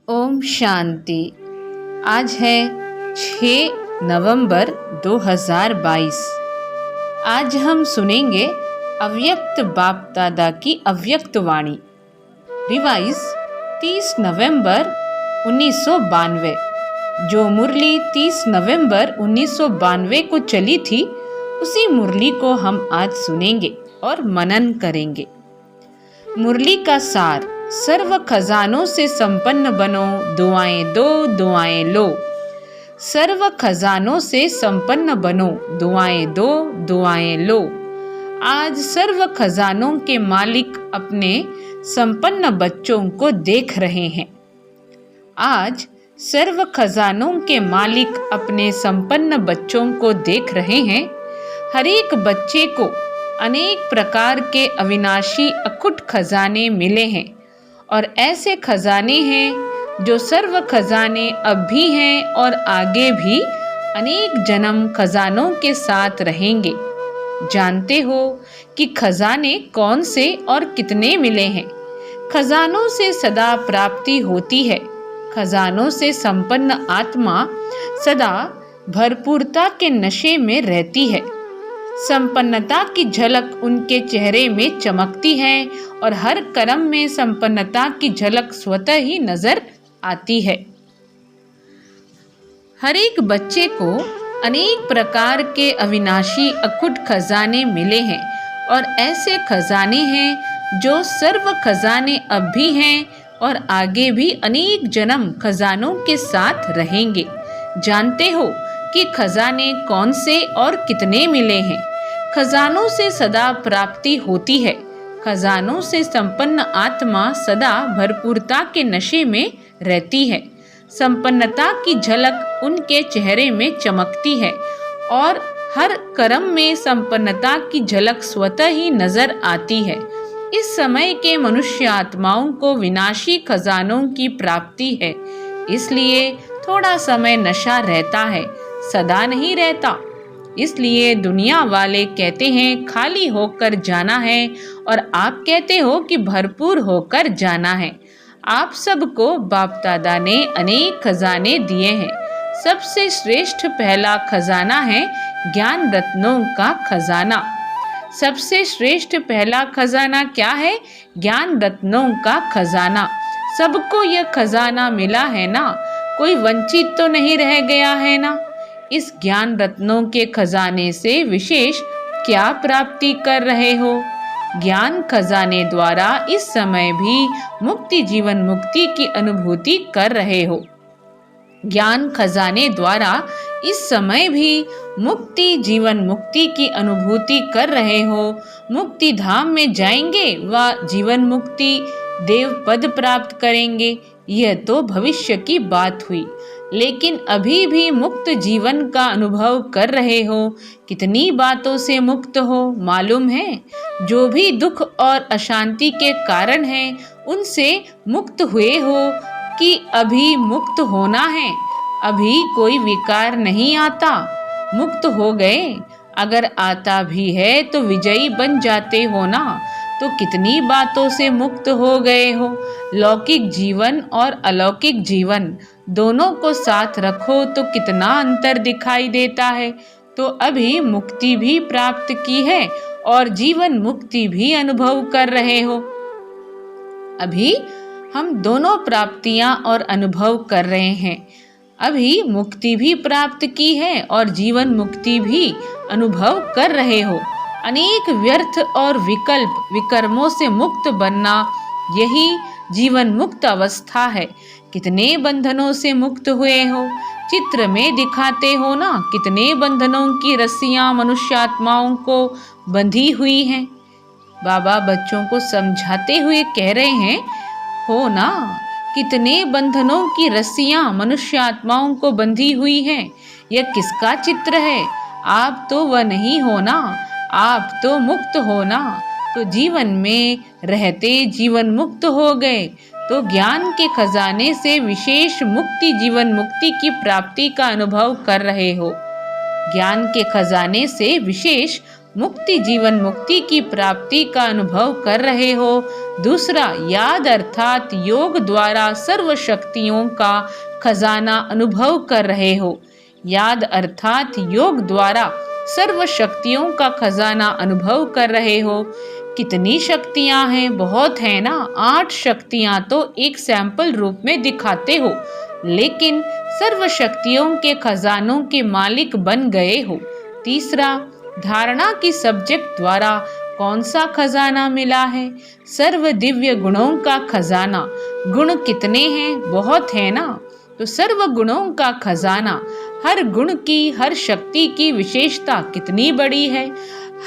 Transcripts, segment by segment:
ओम शांति। आज है 6 नवंबर 2022। आज हम सुनेंगे अव्यक्त बाप दादा की अव्यक्त वाणी। रिवाइज 30 नवंबर 1992। जो मुरली 30 नवंबर 1992 को चली थी, उसी मुरली को हम आज सुनेंगे और मनन करेंगे। मुरली का सार: सर्व खजानों से संपन्न बनो, दुआएं दो दुआएं लो। सर्व खजानों से संपन्न बनो, दुआएं दो दुआएं लो। आज सर्व खजानों के मालिक अपने संपन्न बच्चों को देख रहे हैं। आज सर्व खजानों के मालिक अपने संपन्न बच्चों को देख रहे हैं। हर एक बच्चे को अनेक प्रकार के अविनाशी अखुट खजाने मिले हैं और ऐसे खजाने हैं जो सर्व खजाने अब भी हैं और आगे भी अनेक जन्म खजानों के साथ रहेंगे। जानते हो कि खजाने कौन से और कितने मिले हैं? खजानों से सदा प्राप्ति होती है। खजानों से संपन्न आत्मा सदा भरपूरता के नशे में रहती है। संपन्नता की झलक उनके चेहरे में चमकती है और हर कर्म में संपन्नता की झलक स्वतः ही नजर आती है। हर एक बच्चे को अनेक प्रकार के अविनाशी अखुट खजाने मिले हैं और ऐसे खजाने हैं जो सर्व खजाने अब भी हैं और आगे भी अनेक जन्म खजानों के साथ रहेंगे। जानते हो कि खजाने कौन से और कितने मिले हैं? खजानों से सदा प्राप्ति होती है। खजानों से संपन्न आत्मा सदा भरपूरता के नशे में रहती है। संपन्नता की झलक उनके चेहरे में चमकती है और हर कर्म में संपन्नता की झलक स्वतः ही नजर आती है। इस समय के मनुष्य आत्माओं को विनाशी खजानों की प्राप्ति है, इसलिए थोड़ा समय नशा रहता है, सदा नहीं रहता। इसलिए दुनिया वाले कहते हैं खाली होकर जाना है और आप कहते हो कि भरपूर होकर जाना है। आप सबको बाप दादा ने अनेक खजाने दिए हैं। सबसे श्रेष्ठ पहला खजाना है ज्ञान रत्नों का खजाना। सबसे श्रेष्ठ पहला खजाना क्या है? ज्ञान रत्नों का खजाना। सबको यह खजाना मिला है ना? कोई वंचित तो नहीं रह गया है ना? इस ज्ञान रत्नों के खजाने से विशेष क्या प्राप्ति कर रहे हो? ज्ञान खजाने द्वारा इस समय भी मुक्ति जीवन मुक्ति की अनुभूति कर रहे हो। ज्ञान खजाने द्वारा इस समय भी मुक्ति जीवन मुक्ति की अनुभूति कर रहे हो। मुक्ति धाम में जाएंगे व जीवन मुक्ति देव पद प्राप्त करेंगे, यह तो भविष्य की बात हुई। लेकिन अभी भी मुक्त जीवन का अनुभव कर रहे हो। कितनी बातों से मुक्त हो मालूम है? जो भी दुख और अशांति के कारण है उनसे मुक्त हुए हो कि अभी मुक्त होना है? अभी कोई विकार नहीं आता, मुक्त हो गए। अगर आता भी है तो विजयी बन जाते हो ना? तो कितनी बातों से मुक्त हो गए हो। लौकिक जीवन और अलौकिक जीवन दोनों को साथ रखो तो कितना अंतर दिखाई देता है। तो अभी मुक्ति भी प्राप्त की है और जीवन मुक्ति भी अनुभव कर रहे हो। अभी हम दोनों प्राप्तियां और अनुभव कर रहे हैं। अभी मुक्ति भी प्राप्त की है और जीवन मुक्ति भी अनुभव कर रहे हो। अनेक व्यर्थ और विकल्प विकर्मों से मुक्त बनना, यही जीवन मुक्त अवस्था है। कितने बंधनों से मुक्त हुए हो? चित्र में दिखाते हो ना, कितने बंधनों की रस्सियां मनुष्य आत्माओं को बंधी हुई हैं। बाबा बच्चों को समझाते हुए कह रहे हैं, हो ना, कितने बंधनों की रस्सियां मनुष्य आत्माओं को बंधी हुई हैं। यह किसका चित्र है? आप तो वह नहीं हो ना, आप तो मुक्त हो ना। तो जीवन में रहते जीवन मुक्त हो गए तो ज्ञान के खजाने से विशेष मुक्ति जीवन मुक्ति की प्राप्ति का अनुभव कर रहे हो। ज्ञान के खजाने से विशेष मुक्ति जीवन मुक्ति की प्राप्ति का अनुभव कर रहे हो। दूसरा, याद अर्थात योग द्वारा सर्व शक्तियों का खजाना अनुभव कर रहे हो। याद अर्थात योग द्वारा सर्व शक्तियों का खजाना अनुभव कर रहे हो। कितनी शक्तियां हैं? बहुत है ना। 8 शक्तियां तो एक सैंपल रूप में दिखाते हो, लेकिन सर्व शक्तियों के खजानों के मालिक बन गए हो। तीसरा, धारणा की सब्जेक्ट द्वारा कौन सा खजाना मिला है? सर्व दिव्य गुणों का खजाना। गुण कितने हैं? बहुत है ना। तो सर्व गुणों का खजाना, हर गुण की, हर शक्ति की विशेषता कितनी बड़ी है,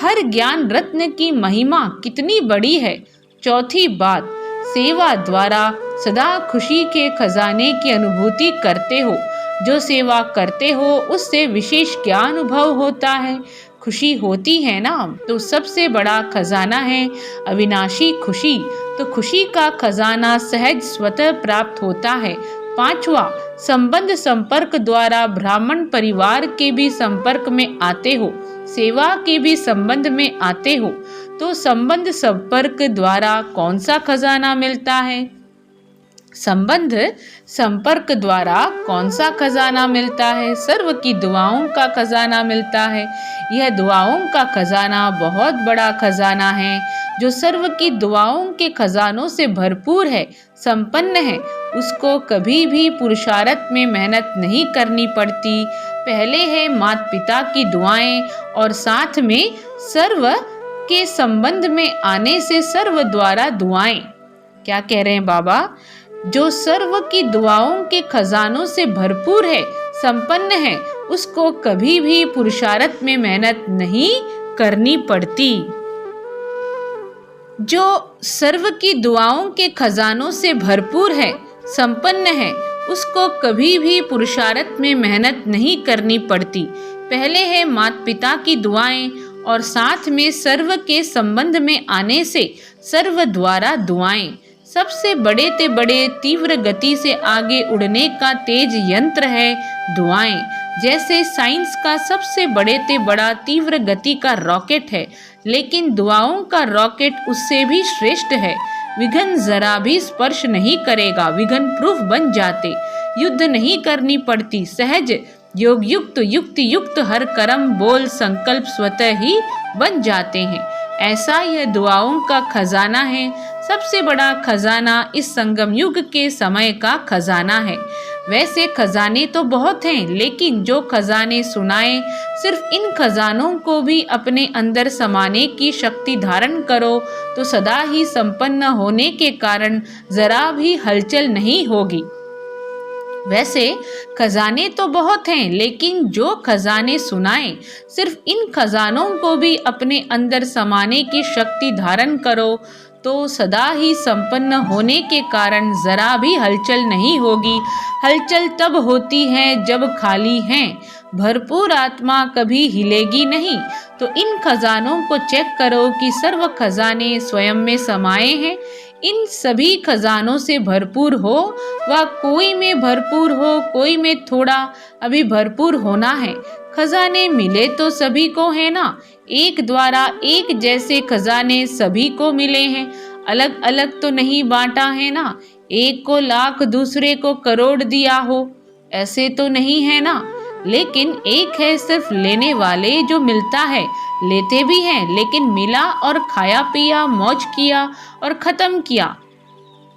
हर ज्ञान रत्न की महिमा कितनी बड़ी है। चौथी बात, सेवा द्वारा सदा खुशी के खजाने की अनुभूति करते हो। जो सेवा करते हो उससे विशेष क्या अनुभव होता है? खुशी होती है ना। तो सबसे बड़ा खजाना है अविनाशी खुशी। तो खुशी का खजाना सहज स्वतः प्राप्त होता है। पांचवा, संबंध संपर्क द्वारा ब्राह्मण परिवार के भी संपर्क में आते हो, सेवा के भी संबंध में आते हो। तो संबंध संपर्क द्वारा कौन सा खजाना मिलता है? संबंध संपर्क द्वारा कौन सा खजाना मिलता है? सर्व की दुआओं का खजाना मिलता है। यह दुआओं का खजाना बहुत बड़ा खजाना है, जो सर्व की दुआओं के खजानों से भरपूर है, संपन्न है। उसको कभी भी पुरुषार्थ में मेहनत नहीं करनी पड़ती। पहले है माता पिता की दुआएं और साथ में सर्व के संबंध में आने से सर्व द्वारा दुआएं। क्या कह रहे हैं बाबा? जो सर्व की दुआओं के खजानों से भरपूर है, संपन्न है, उसको कभी भी पुरुषार्थ में मेहनत नहीं करनी पड़ती। जो सर्व की दुआओं के खजानों से भरपूर है, संपन्न है, उसको कभी भी पुरुषार्थ में मेहनत नहीं करनी पड़ती। पहले है माता पिता की दुआएं और साथ में सर्व के संबंध में आने से सर्व द्वारा दुआएं। सबसे बड़े ते बड़े तीव्र गति से आगे उड़ने का तेज यंत्र है दुआएं। जैसे साइंस का सबसे बड़े ते बड़ा तीव्र गति का रॉकेट है, लेकिन दुआओं का रॉकेट उससे भी श्रेष्ठ है। विघ्न जरा भी स्पर्श नहीं करेगा, विघ्न प्रूफ बन जाते, युद्ध नहीं करनी पड़ती, सहज योग युक्त युक्ति युक्त हर कर्म बोल संकल्प स्वतः ही बन जाते हैं। ऐसा यह दुआओं का खजाना है। सबसे बड़ा खजाना इस संगम युग के समय का खजाना है। वैसे खजाने तो बहुत हैं, लेकिन जो खजाने सुनाए, सिर्फ इन खजानों को भी अपने अंदर समाने की शक्ति धारण करो तो सदा ही संपन्न होने के कारण जरा भी हलचल नहीं होगी। वैसे खजाने तो बहुत हैं, लेकिन जो खजाने सुनाए, सिर्फ इन खजानों को भी अपने अंदर समाने की शक्ति धारण करो तो सदा ही संपन्न होने के कारण जरा भी हलचल नहीं होगी। हलचल तब होती है जब खाली हैं, भरपूर आत्मा कभी हिलेगी नहीं। तो इन खजानों को चेक करो कि सर्व खजाने स्वयं में समाये हैं। इन सभी खजानों से भरपूर हो व कोई में भरपूर हो, कोई में थोड़ा अभी भरपूर होना है। खजाने मिले तो सभी को है ना। एक द्वारा एक जैसे खजाने सभी को मिले हैं, अलग अलग तो नहीं बांटा है ना। एक को लाख दूसरे को करोड़ दिया हो, ऐसे तो नहीं है ना। लेकिन एक है सिर्फ लेने वाले, जो मिलता है लेते भी हैं, लेकिन मिला और खाया पिया मौज किया और खत्म किया।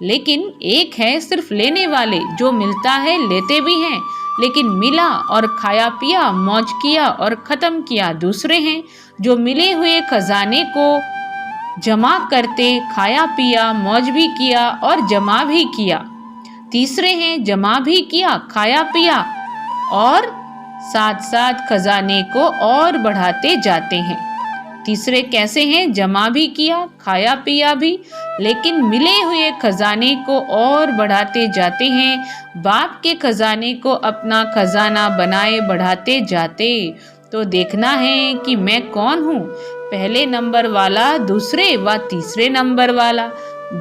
लेकिन एक है सिर्फ लेने वाले, जो मिलता है लेते भी हैं, लेकिन मिला और खाया पिया मौज किया और खत्म किया। दूसरे हैं जो मिले हुए खजाने को जमा करते, खाया पिया मौज भी किया और जमा भी किया। तीसरे हैं जमा भी किया, खाया पिया और साथ साथ खजाने को और बढ़ाते जाते हैं। तीसरे कैसे हैं? जमा भी किया, खाया पिया भी, लेकिन मिले हुए खजाने को और बढ़ाते जाते हैं। बाप के खजाने को अपना खजाना बनाए बढ़ाते जाते। तो देखना है कि मैं कौन हूँ, पहले नंबर वाला, दूसरे व तीसरे नंबर वाला।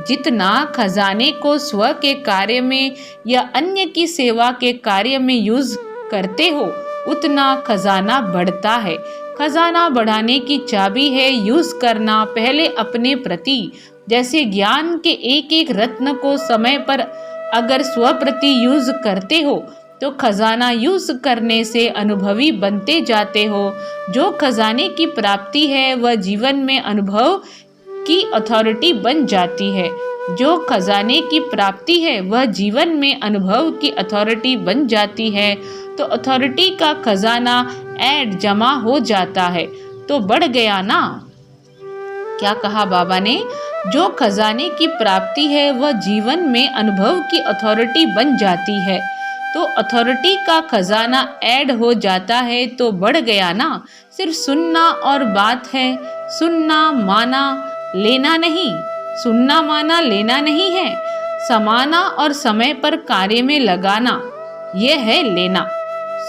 जितना खजाने को स्व के कार्य में या अन्य की सेवा के कार्य में यूज करते हो, उतना खजाना बढ़ता है। खजाना बढ़ाने की चाबी है यूज करना पहले अपने प्रति। जैसे ज्ञान के एक एक रत्न को समय पर अगर स्वप्रति यूज करते हो तो खजाना यूज करने से अनुभवी बनते जाते हो। जो खजाने की प्राप्ति है वह जीवन में अनुभव की अथॉरिटी बन जाती है। जो खजाने की प्राप्ति है वह जीवन में अनुभव की अथॉरिटी बन जाती है। तो अथॉरिटी का खजाना ऐड जमा हो जाता है तो बढ़ गया ना। क्या कहा बाबा ने? जो खजाने की प्राप्ति है वह जीवन में अनुभव की अथॉरिटी बन जाती है तो अथॉरिटी का खजाना ऐड हो जाता है तो बढ़ गया ना। सिर्फ सुनना और बात है, सुनना माना लेना नहीं। सुनना माना लेना नहीं है, समाना और समय पर कार्य में लगाना यह है लेना।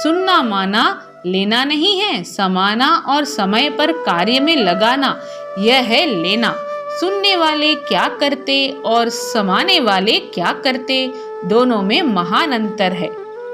सुनना माना लेना नहीं है, समाना और समय पर कार्य में लगाना यह है लेना। सुनने वाले क्या करते और समाने वाले क्या करते, दोनों में महान अंतर है।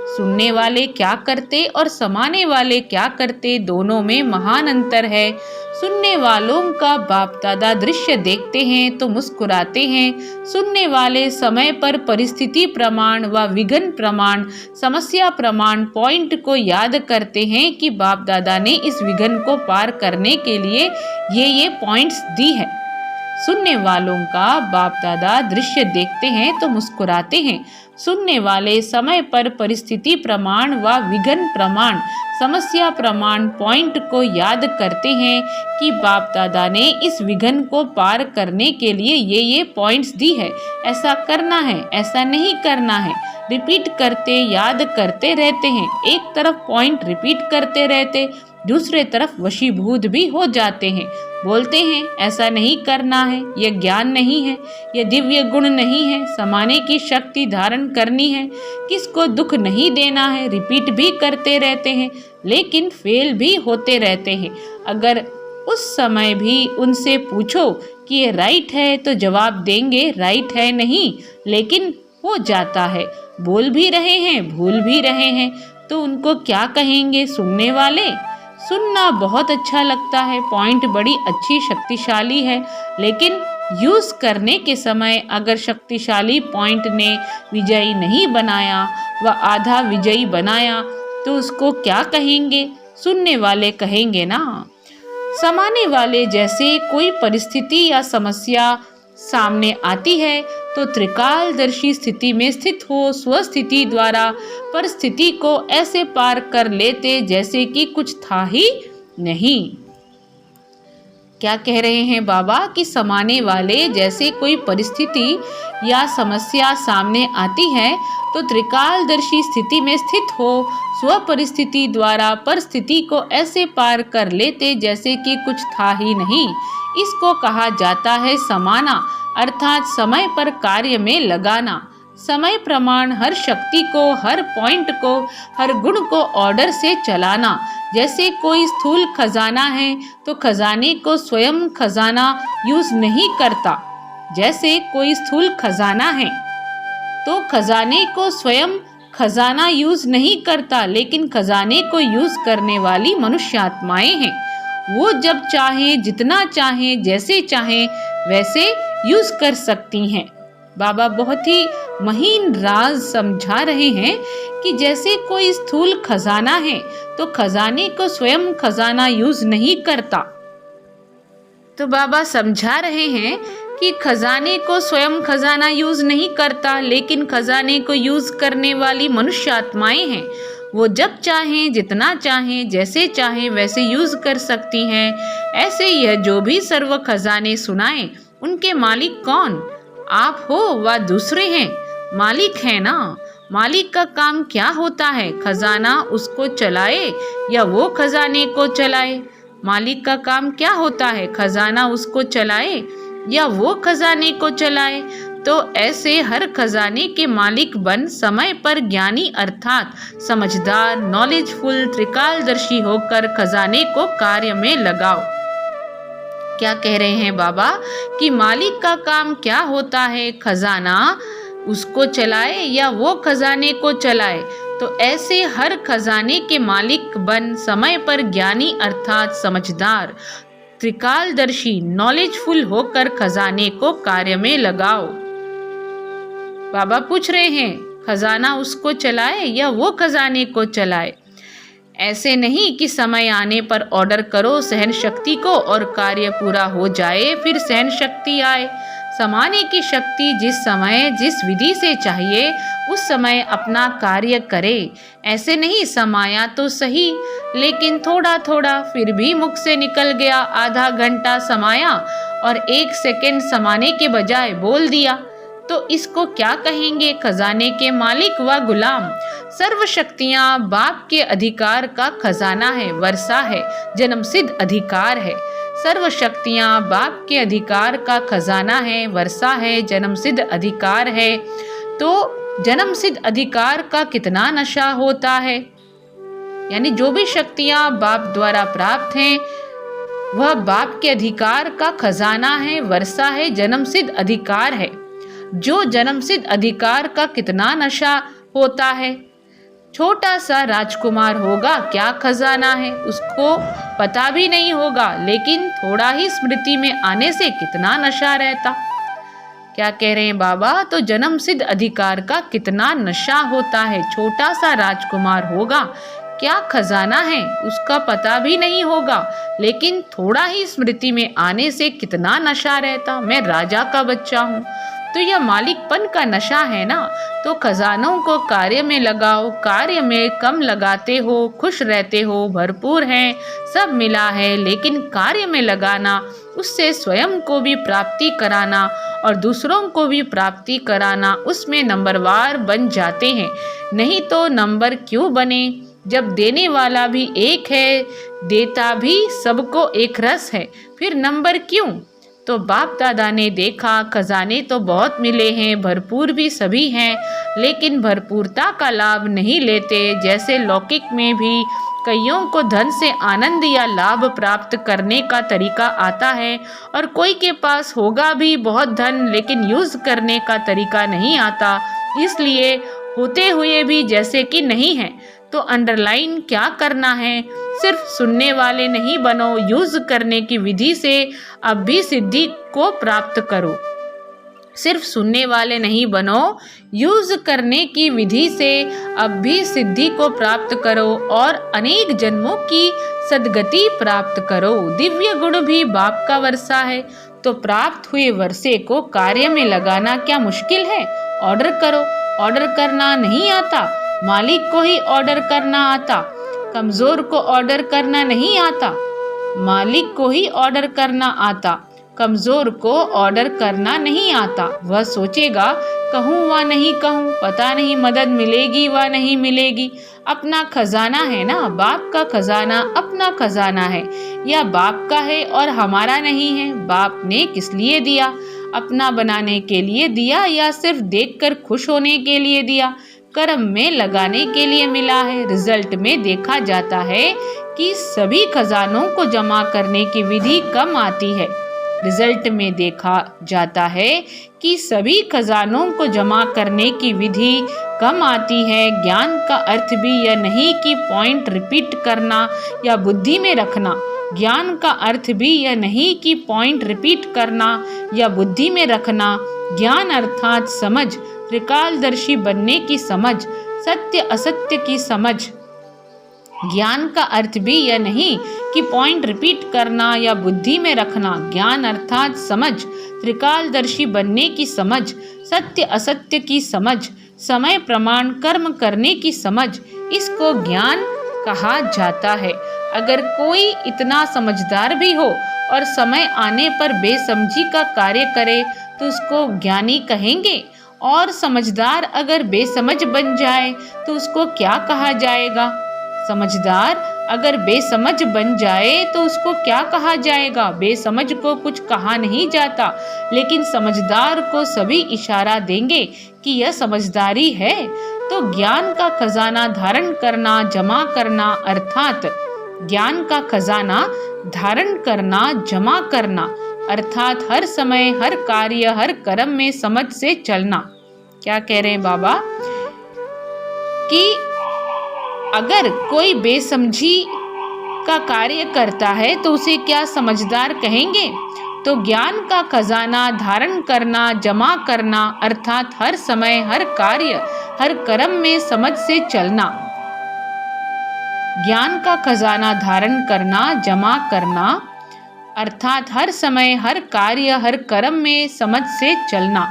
सुनने वाले क्या करते और समाने वाले क्या करते, दोनों में महान अंतर है। सुनने वालों का बाप दादा दृश्य देखते हैं तो मुस्कुराते हैं। सुनने वाले समय पर परिस्थिति प्रमाण व विघ्न प्रमाण, समस्या प्रमाण पॉइंट को याद करते हैं कि बाप दादा ने इस विघ्न को पार करने के लिए ये पॉइंट्स दी है। सुनने वालों का बाप दादा दृश्य देखते हैं तो मुस्कुराते हैं। सुनने वाले समय पर परिस्थिति प्रमाण व विघ्न प्रमाण, समस्या प्रमाण पॉइंट को याद करते हैं कि बाप दादा ने इस विघ्न को पार करने के लिए ये पॉइंट्स दी है। ऐसा करना है, ऐसा नहीं करना है, रिपीट करते याद करते रहते हैं। एक तरफ पॉइंट रिपीट करते रहते, दूसरे तरफ वशीभूत भी हो जाते हैं। बोलते हैं ऐसा नहीं करना है, यह ज्ञान नहीं है, यह दिव्य गुण नहीं है, समाने की शक्ति धारण करनी है, किसको दुख नहीं देना है। रिपीट भी करते रहते हैं लेकिन फेल भी होते रहते हैं। अगर उस समय भी उनसे पूछो कि ये राइट है तो जवाब देंगे राइट है नहीं, लेकिन हो जाता है। बोल भी रहे हैं, भूल भी रहे हैं, तो उनको क्या कहेंगे सुनने वाले? सुनना बहुत अच्छा लगता है, पॉइंट बड़ी अच्छी शक्तिशाली है, लेकिन यूज करने के समय अगर शक्तिशाली पॉइंट ने विजयी नहीं बनाया व आधा विजयी बनाया तो उसको क्या कहेंगे? सुनने वाले कहेंगे ना। समाने वाले जैसे कोई परिस्थिति या समस्या सामने आती है तो त्रिकालदर्शी स्थिति में स्थित हो स्वस्थिति द्वारा परिस्थिति को ऐसे पार कर लेते जैसे कि कुछ था ही नहीं। क्या कह रहे हैं बाबा कि समाने वाले जैसे कोई परिस्थिति या समस्या सामने आती है तो त्रिकालदर्शी स्थिति में स्थित हो स्व परिस्थिति द्वारा परिस्थिति को ऐसे पार कर लेते जैसे कि कुछ था ही नहीं। इसको कहा जाता है समाना, अर्थात समय पर कार्य में लगाना। समय प्रमाण हर शक्ति को, हर पॉइंट को, हर गुण को ऑर्डर से चलाना। जैसे कोई स्थूल खजाना है तो खजाने को स्वयं खजाना यूज नहीं करता। जैसे कोई स्थूल खजाना है तो खजाने को स्वयं खजाना यूज नहीं करता, लेकिन खजाने को यूज करने वाली मनुष्य आत्माएं हैं। वो जब चाहे, जितना चाहे, जैसे चाहे वैसे यूज कर सकती हैं। बाबा बहुत ही महीन राज समझा रहे हैं कि जैसे कोई स्थूल खजाना है तो खजाने को स्वयं खजाना यूज नहीं करता। तो बाबा समझा रहे हैं कि खजाने को स्वयं खजाना यूज नहीं करता, लेकिन खजाने को यूज करने वाली मनुष्य आत्माएं हैं। वो जब चाहें, जितना चाहें, जैसे चाहें वैसे यूज कर सकती हैं। ऐसे यह जो भी सर्व खजाने सुनाए उनके मालिक कौन? आप हो व दूसरे हैं? मालिक है ना। मालिक का काम क्या होता है? खजाना उसको चलाए या वो खजाने को चलाए? मालिक का काम क्या होता है? खजाना उसको चलाए या वो खजाने को चलाए? तो ऐसे हर खजाने के मालिक बन समय पर ज्ञानी अर्थात समझदार, नॉलेजफुल, त्रिकालदर्शी होकर खजाने को कार्य में लगाओ। क्या कह रहे हैं बाबा कि मालिक का काम क्या होता है? खजाना उसको चलाए या वो खजाने को चलाए? तो ऐसे हर खजाने के मालिक बन, समय पर ज्ञानी अर्थात समझदार, त्रिकालदर्शी, नॉलेजफुल होकर खजाने को कार्य में लगाओ। बाबा पूछ रहे हैं, खजाना उसको चलाए या वो खजाने को चलाए? ऐसे नहीं कि समय आने पर ऑर्डर करो सहन शक्ति को और कार्य पूरा हो जाए फिर सहन शक्ति आए। समाने की शक्ति जिस समय जिस विधि से चाहिए उस समय अपना कार्य करे। ऐसे नहीं समाया तो सही लेकिन थोड़ा थोड़ा, फिर भी मुख से निकल गया आधा घंटा समाया और 1 सेकंड समाने के बजाय बोल दिया, तो इसको क्या कहेंगे? खजाने के मालिक व गुलाम। सर्व शक्तियां बाप के अधिकार का खजाना है, वर्षा है, जन्मसिद्ध अधिकार है। सर्व शक्तियां बाप के अधिकार का खजाना है, वर्षा है, जन्मसिद्ध अधिकार है। तो जन्मसिद्ध अधिकार का कितना नशा होता है? यानी जो भी शक्तियां बाप द्वारा प्राप्त हैं वह बाप के अधिकार का खजाना है, वर्षा है, जन्मसिद्ध अधिकार है। जो जन्मसिद्ध अधिकार का कितना नशा होता है? छोटा सा राजकुमार होगा, क्या खजाना है उसको पता भी नहीं होगा, लेकिन थोड़ा ही स्मृति में आने से कितना नशा रहता। क्या कह रहे हैं बाबा? तो जन्मसिद्ध अधिकार का कितना नशा होता है। छोटा सा राजकुमार होगा, क्या खजाना है उसका पता भी नहीं होगा, लेकिन थोड़ा ही स्मृति में आने से कितना नशा रहता। मैं राजा का बच्चा हूँ, तो यह मालिकपन का नशा है ना। तो खजानों को कार्य में लगाओ, कार्य में कम लगाते हो, खुश रहते हो, भरपूर है, सब मिला है, लेकिन कार्य में लगाना, उससे स्वयं को भी प्राप्ति कराना और दूसरों को भी प्राप्ति कराना, उसमें नंबरवार बन जाते हैं। नहीं तो नंबर क्यों बने जब देने वाला भी एक है, देता भी सबको एक रस है, फिर नंबर क्यों? तो बाप दादा ने देखा खजाने तो बहुत मिले हैं, भरपूर भी सभी हैं, लेकिन भरपूरता का लाभ नहीं लेते। जैसे लौकिक में भी कईयों को धन से आनंद या लाभ प्राप्त करने का तरीका आता है और कोई के पास होगा भी बहुत धन लेकिन यूज करने का तरीका नहीं आता, इसलिए होते हुए भी जैसे कि नहीं है। तो अंडरलाइन क्या करना है? सिर्फ सुनने वाले नहीं बनो, यूज करने की विधि से अब भी सिद्धि को प्राप्त करो। सिर्फ सुनने वाले नहीं बनो, यूज करने की विधि से अब भी सिद्धि को प्राप्त करो और अनेक जन्मों की सद्गति प्राप्त करो। दिव्य गुण भी बाप का वर्षा है, तो प्राप्त हुए वर्षे को कार्य में लगाना क्या मुश्किल है? ऑर्डर करो। ऑर्डर करना नहीं आता, मालिक को ही ऑर्डर करना आता। कमजोर को ऑर्डर करना नहीं आता, मालिक को ही ऑर्डर करना आता। कमजोर को ऑर्डर करना नहीं आता। वह सोचेगा कहूँ व नहीं कहूँ, पता नहीं मदद मिलेगी व नहीं मिलेगी। अपना खजाना है ना, बाप का खजाना अपना खजाना है, या बाप का है और हमारा नहीं है। बाप ने किस लिए दिया? अपना बनाने के लिए दिया या सिर्फ देखकर खुश होने के लिए दिया? कर्म में लगाने के लिए मिला है। रिजल्ट में देखा जाता है कि सभी खजानों को जमा करने की विधि कम आती है। रिजल्ट में देखा जाता है कि सभी खजानों को जमा करने की विधि कम आती है। ज्ञान का अर्थ भी यह नहीं कि पॉइंट रिपीट करना या बुद्धि में रखना। ज्ञान का अर्थ भी यह नहीं कि पॉइंट रिपीट करना या बुद्धि में रखना। ज्ञान अर्थात समझ, त्रिकालदर्शी बनने की समझ, सत्य असत्य की समझ। ज्ञान का अर्थ भी यह नहीं कि पॉइंट रिपीट करना या बुद्धि में रखना। ज्ञान अर्थात समझ, त्रिकालदर्शी बनने की समझ, सत्य असत्य की समझ, समय प्रमाण कर्म करने की समझ, इसको ज्ञान कहा जाता है। अगर कोई इतना समझदार भी हो और समय आने पर बेसमझी का कार्य करे तो उसको ज्ञानी कहेंगे, और समझदार अगर बेसमझ बन जाए तो उसको क्या कहा जाएगा? समझदार अगर बेसमझ बन जाए तो उसको क्या कहा जाएगा? बेसमझ को कुछ कहा नहीं जाता, लेकिन समझदार को सभी इशारा देंगे कि यह समझदारी है। तो ज्ञान का खजाना धारण करना, जमा करना, अर्थात ज्ञान का खजाना धारण करना, जमा करना, अर्थात हर समय, हर कार्य, हर कर्म में समझ से चलना। क्या कह रहे हैं बाबा? कि अगर कोई बेसमझी का कार्य करता है तो उसे क्या समझदार कहेंगे? तो ज्ञान का खजाना धारण करना, जमा करना अर्थात हर समय, हर कार्य, हर कर्म में समझ से चलना। ज्ञान का खजाना धारण करना, जमा करना अर्थात हर समय, हर कार्य, हर कर्म में समझ से चलना।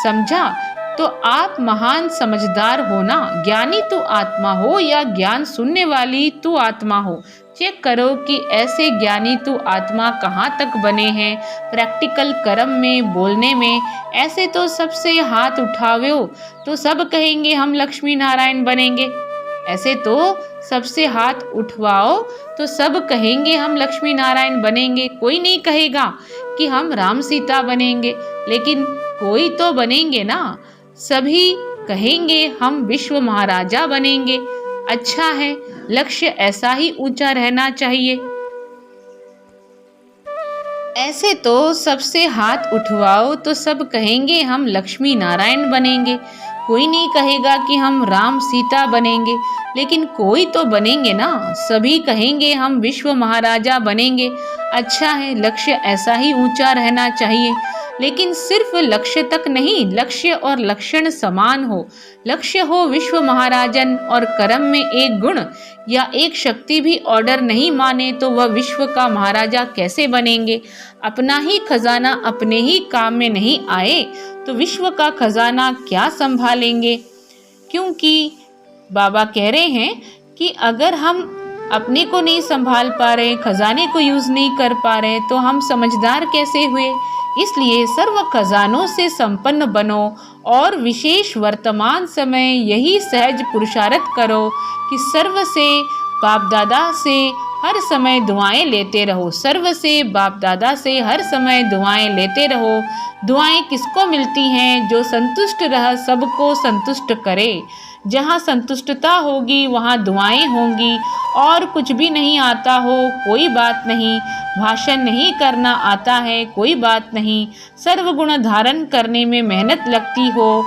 समझा? तो आप महान समझदार हो ना। ज्ञानी तू आत्मा हो या ज्ञान सुनने वाली तू आत्मा हो, चेक करो कि ऐसे ज्ञानी तू आत्मा कहाँ तक बने हैं। प्रैक्टिकल कर्म में, बोलने में। ऐसे तो सबसे हाथ उठाओ तो सब कहेंगे हम लक्ष्मी नारायण बनेंगे। ऐसे तो सबसे हाथ उठवाओ तो सब कहेंगे हम लक्ष्मी नारायण बनेंगे। कोई नहीं कहेगा कि हम राम सीता बनेंगे, लेकिन कोई तो बनेंगे ना। सभी कहेंगे हम विश्व महाराजा बनेंगे। अच्छा है, लक्ष्य ऐसा ही ऊंचा रहना चाहिए। ऐसे तो सबसे हाथ उठवाओ तो सब कहेंगे हम लक्ष्मी नारायण बनेंगे। कोई नहीं कहेगा कि हम राम सीता बनेंगे, लेकिन कोई तो बनेंगे ना। सभी कहेंगे हम विश्व महाराजा बनेंगे। अच्छा है, लक्ष्य ऐसा ही ऊंचा रहना चाहिए। लेकिन सिर्फ लक्ष्य तक नहीं, लक्ष्य और लक्षण समान हो। लक्ष्य हो विश्व महाराजन और कर्म में एक गुण या एक शक्ति भी ऑर्डर नहीं माने तो वह विश्व का महाराजा कैसे बनेंगे? अपना ही खजाना अपने ही काम में नहीं आए तो विश्व का खजाना क्या संभालेंगे? क्योंकि बाबा कह रहे हैं कि अगर हम अपने को नहीं संभाल पा रहे, खजाने को यूज नहीं कर पा रहे, तो हम समझदार कैसे हुए? इसलिए सर्व खजानों से संपन्न बनो और विशेष वर्तमान समय यही सहज पुरुषार्थ करो कि सर्व से बाप दादा से हर समय दुआएं लेते रहो। सर्व से बाप दादा से हर समय दुआएं लेते रहो। दुआएं किसको मिलती हैं? जो संतुष्ट रह सबको संतुष्ट करे। जहाँ संतुष्टता होगी वहाँ दुआएं होंगी। और कुछ भी नहीं आता हो कोई बात नहीं, भाषण नहीं करना आता है कोई बात नहीं, सर्वगुण धारण करने में मेहनत लगती हो,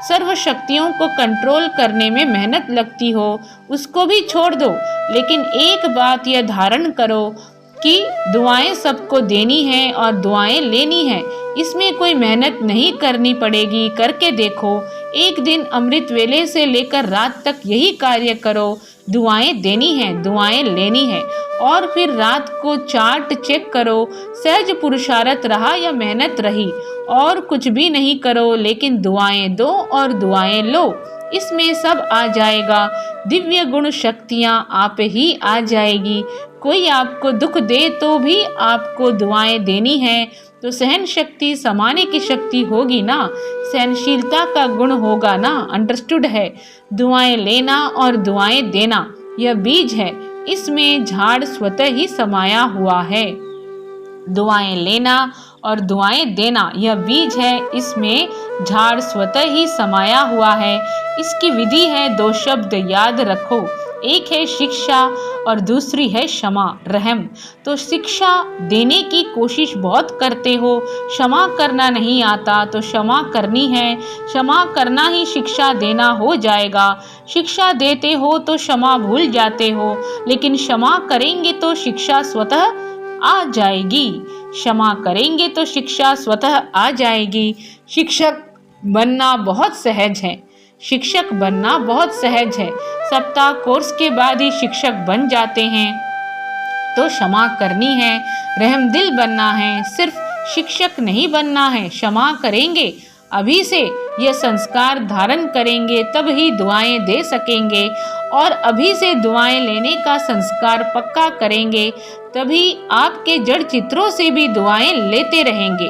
सर्व शक्तियों को कंट्रोल करने में मेहनत लगती हो, उसको भी छोड़ दो। लेकिन एक बात यह धारण करो कि दुआएं सबको देनी है और दुआएं लेनी है। इसमें कोई मेहनत नहीं करनी पड़ेगी। करके देखो, एक दिन अमृत वेले से लेकर रात तक यही कार्य करो। दुआएं देनी है, दुआएं लेनी है। और फिर रात को चार्ट चेक करो, सहज पुरुषार्थ रहा या मेहनत रही। और कुछ भी नहीं करो, लेकिन दुआएं दो और दुआएं लो। इसमें सब आ जाएगा। दिव्य गुण शक्तियाँ आप ही आ जाएगी। कोई आपको दुख दे तो भी आपको दुआएं देनी है, तो सहन शक्ति, समाने की शक्ति होगी ना, सहनशीलता का गुण होगा ना। अंडरस्टूड है? दुआएं लेना और दुआएं देना यह बीज है, इसमें झाड़ स्वतः ही समाया हुआ है। दुआएं लेना और दुआएं देना यह बीज है, इसमें झाड़ स्वतः ही समाया हुआ है। इसकी विधि है, दो शब्द याद रखो, एक है शिक्षा और दूसरी है क्षमा, रहम। तो शिक्षा देने की कोशिश बहुत करते हो, क्षमा करना नहीं आता तो क्षमा करनी है। क्षमा करना ही शिक्षा देना हो जाएगा। शिक्षा देते हो तो क्षमा भूल जाते हो, लेकिन क्षमा करेंगे तो शिक्षा स्वतः आ जाएगी। क्षमा करेंगे तो शिक्षा स्वतः आ जाएगी। शिक्षक बनना बहुत सहज है। शिक्षक बनना बहुत सहज है। सप्ताह कोर्स के बाद ही शिक्षक बन जाते हैं। तो क्षमा करनी है, रहमदिल बनना है। सिर्फ शिक्षक नहीं बनना है, क्षमा करेंगे। अभी से यह संस्कार धारण करेंगे तब ही दुआएं दे सकेंगे। और अभी से दुआएं लेने का संस्कार पक्का करेंगे तभी आपके जड़ चित्रों से भी दुआएं लेते रहेंगे।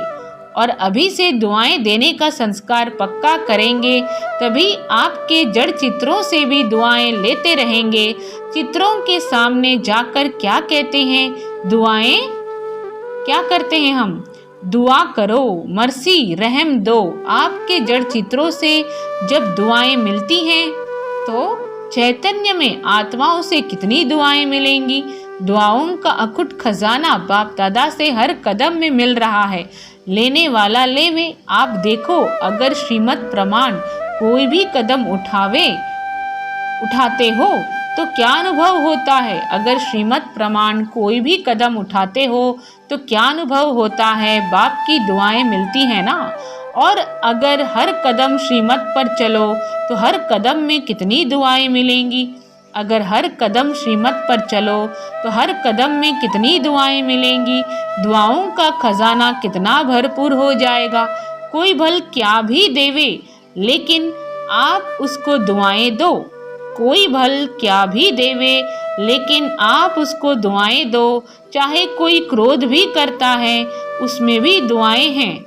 और अभी से दुआएं देने का संस्कार पक्का करेंगे तभी आपके जड़ चित्रों से भी दुआएं लेते रहेंगे। चित्रों के सामने जाकर क्या कहते हैं? दुआएं क्या करते हैं हम? दुआ करो, मर्सी, रहम दो। आपके जड़ चित्रों से जब दुआएं मिलती हैं तो चैतन्य में आत्माओं से कितनी दुआएं मिलेंगी। दुआओं का अखुट खजाना बाप दादा से हर कदम में मिल रहा है। लेने वाला लेवे। आप देखो, अगर श्रीमत प्रमाण कोई भी कदम उठाते हो तो क्या अनुभव होता है? अगर श्रीमत प्रमाण कोई भी कदम उठाते हो तो क्या अनुभव होता है? बाप की दुआएं मिलती हैं ना। और अगर हर कदम श्रीमत पर चलो तो हर कदम में कितनी दुआएं मिलेंगी। अगर हर कदम श्रीमत पर चलो तो हर कदम में कितनी दुआएं मिलेंगी। दुआओं का खजाना कितना भरपूर हो जाएगा। कोई भल क्या भी देवे लेकिन आप उसको दुआएं दो। कोई भल क्या भी देवे लेकिन आप उसको दुआएं दो। चाहे कोई क्रोध भी करता है उसमें भी दुआएं हैं।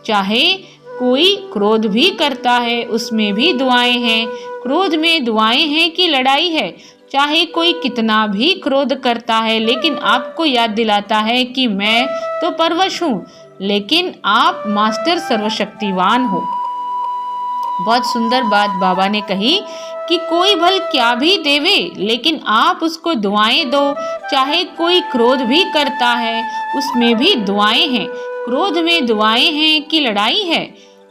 चाहे कोई क्रोध भी करता है उसमें भी दुआएं हैं। क्रोध में दुआएं हैं कि लड़ाई है। चाहे कोई कितना भी क्रोध करता है लेकिन आपको याद दिलाता है कि मैं तो परवश हूँ लेकिन आप मास्टर सर्वशक्तिवान हो। बहुत सुंदर बात बाबा ने कही कि कोई भल क्या भी देवे लेकिन आप उसको दुआएं दो। चाहे कोई क्रोध भी करता है उसमें भी दुआएं हैं। क्रोध में दुआएं हैं कि लड़ाई है।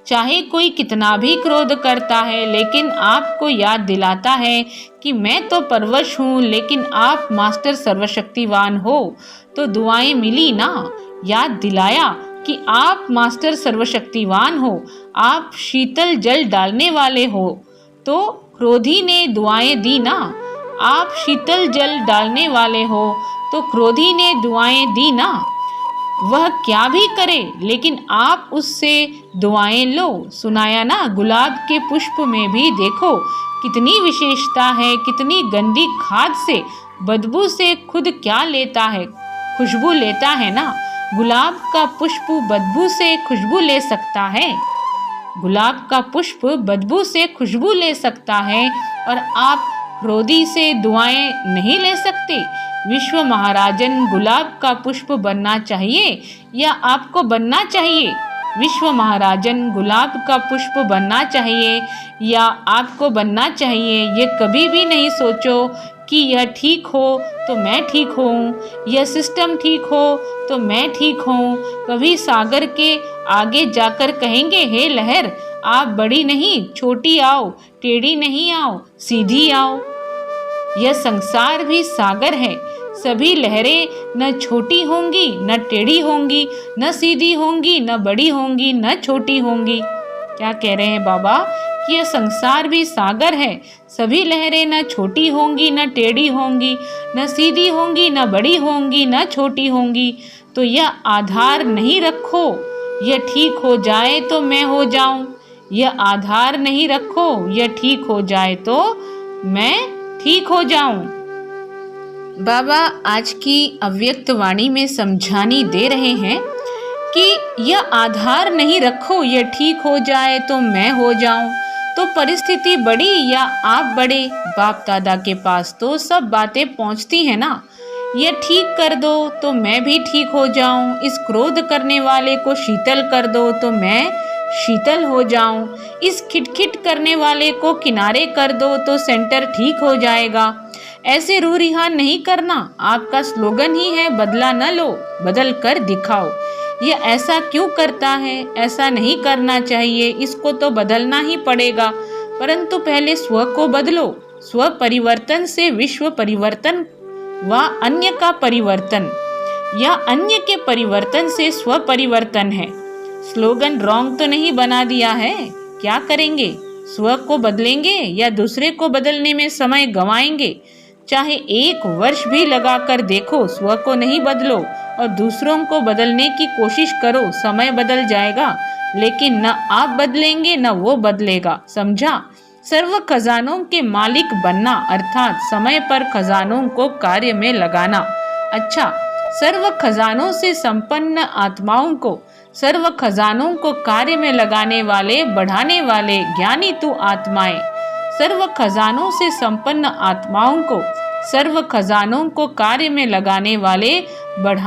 चाहे कोई कितना भी क्रोध करता है लेकिन आपको याद दिलाता है कि मैं तो परवश हूँ लेकिन आप मास्टर सर्वशक्तिवान हो। तो दुआएं मिली ना। याद दिलाया कि आप मास्टर सर्वशक्तिवान हो। आप शीतल जल डालने वाले हो। तो क्रोधी ने दुआएं दी ना। आप शीतल जल डालने वाले हो तो क्रोधी ने दुआएं दी ना। वह क्या भी करे लेकिन आप उससे दुआएं लो। सुनाया ना, गुलाब के पुष्प में भी देखो कितनी विशेषता है। कितनी गंदी खाद से बदबू से खुद क्या लेता है, खुशबू लेता है ना। गुलाब का पुष्प बदबू से खुशबू ले सकता है। गुलाब का पुष्प बदबू से खुशबू ले सकता है और आप क्रोधी से दुआएं नहीं ले सकते। विश्व महाराजन गुलाब का पुष्प बनना चाहिए या आपको बनना चाहिए? विश्व महाराजन गुलाब का पुष्प बनना चाहिए या आपको बनना चाहिए? ये कभी भी नहीं सोचो कि यह ठीक हो तो मैं ठीक हूँ, यह सिस्टम ठीक हो तो मैं ठीक हूँ। कभी सागर के आगे जाकर कहेंगे, हे लहर आप बड़ी नहीं छोटी आओ, टेढ़ी नहीं आओ सीधी आओ। यह संसार भी सागर है। सभी लहरें न छोटी होंगी न टेढ़ी होंगी, न सीधी होंगी न बड़ी होंगी न छोटी होंगी। क्या कह रहे हैं बाबा कि यह संसार भी सागर है। सभी लहरें न छोटी होंगी न टेढ़ी होंगी, न सीधी होंगी न बड़ी होंगी न छोटी होंगी। तो यह आधार नहीं रखो, यह ठीक हो जाए तो मैं हो जाऊं। यह आधार नहीं रखो, यह ठीक हो जाए तो मैं ठीक हो जाऊं। बाबा आज की अव्यक्त वाणी में समझानी दे रहे हैं कि यह आधार नहीं रखो, यह ठीक हो जाए तो मैं हो जाऊं। तो परिस्थिति बड़ी या आप बड़े, बाप दादा के पास तो सब बातें पहुंचती हैं ना। यह ठीक कर दो तो मैं भी ठीक हो जाऊं। इस क्रोध करने वाले को शीतल कर दो तो मैं शीतल हो जाऊं। इस खिटखिट करने वाले को किनारे कर दो तो सेंटर ठीक हो जाएगा। ऐसे रूह रिहा नहीं करना। आपका स्लोगन ही है बदला न लो, बदल कर दिखाओ। यह ऐसा क्यों करता है? ऐसा नहीं करना चाहिए, इसको तो बदलना ही पड़ेगा। परंतु पहले स्व को बदलो। स्व परिवर्तन से विश्व परिवर्तन व अन्य का परिवर्तन, या अन्य के परिवर्तन से स्व परिवर्तन है। स्लोगन रॉन्ग तो नहीं बना दिया है। क्या करेंगे? स्व को बदलेंगे या दूसरे को बदलने में समय गंवाएंगे? चाहे 1 वर्ष भी लगाकर देखो, स्व को नहीं बदलो और दूसरों को बदलने की कोशिश करो, समय बदल जाएगा लेकिन न आप बदलेंगे न वो बदलेगा। समझा? सर्व खजानों के मालिक बनना अर्थात समय पर खजानों को कार्य में लगाना। अच्छा, सर्व खजानों से संपन्न आत्माओं को, सर्व खजानों को कार्य में लगाने वाले, बढ़ाने वाले ज्ञानी तू आत्माएं, सर्व खजानों से संपन्न आत्माओं को, सर्व खजानों को कार्य में लगाने वाले, बढ़ा